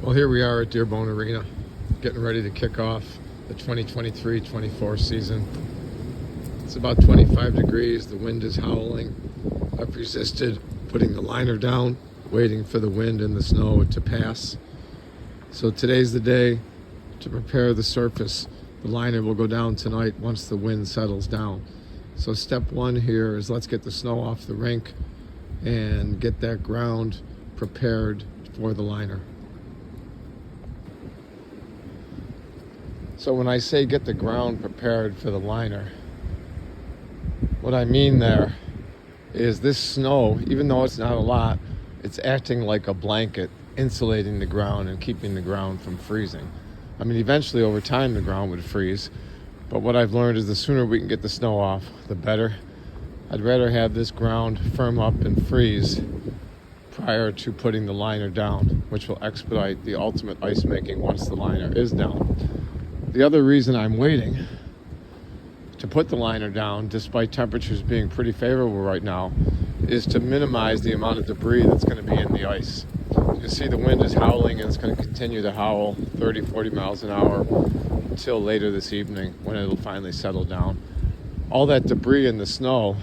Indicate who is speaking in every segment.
Speaker 1: Well, here we are at Dearborn Arena, getting ready to kick off the 2023-24 season. It's about 25 degrees, the wind is howling. I've resisted putting the liner down, waiting for the wind and the snow to pass. So today's the day to prepare the surface. The liner will go down tonight once the wind settles down. So step one here is let's get the snow off the rink and get that ground prepared for the liner. So when I say get the ground prepared for the liner, what I mean there is this snow, even though it's not a lot, it's acting like a blanket, insulating the ground and keeping the ground from freezing. I mean, eventually over time the ground would freeze, but what I've learned is the sooner we can get the snow off, the better. I'd rather have this ground firm up and freeze prior to putting the liner down, which will expedite the ultimate ice making once the liner is down. The other reason I'm waiting to put the liner down, despite temperatures being pretty favorable right now, is to minimize the amount of debris that's going to be in the ice. You can see the wind is howling and it's going to continue to howl 30-40 miles an hour until later this evening when it'll finally settle down. All that debris in the snow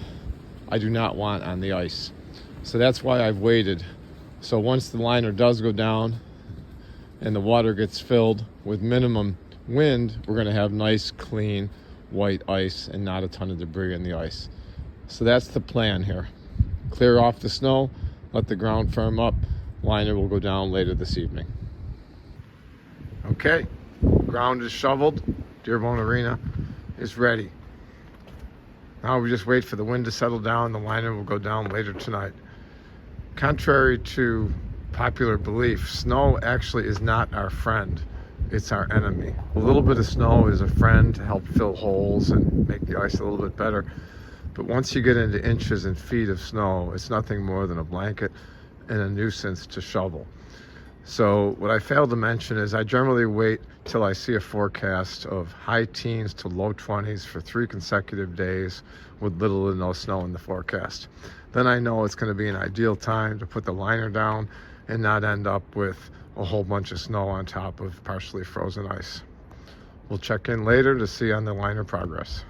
Speaker 1: I do not want on the ice. So that's why I've waited. So once the liner does go down and the water gets filled with minimum wind, we're going to have nice, clean, white ice and not a ton of debris in the ice. So that's the plan here. Clear off the snow, let the ground firm up. Liner will go down later this evening. Okay, ground is shoveled. Dearborn Arena is ready. Now we just wait for the wind to settle down. The liner will go down later tonight. Contrary to popular belief, snow actually is not our friend. It's our enemy. A little bit of snow is a friend to help fill holes and make the ice a little bit better. But once you get into inches and feet of snow, it's nothing more than a blanket and a nuisance to shovel. So what I failed to mention is I generally wait till I see a forecast of high teens to low 20s for 3 consecutive days with little to no snow in the forecast. Then I know it's going to be an ideal time to put the liner down and not end up with a whole bunch of snow on top of partially frozen ice. We'll check in later to see on the liner progress.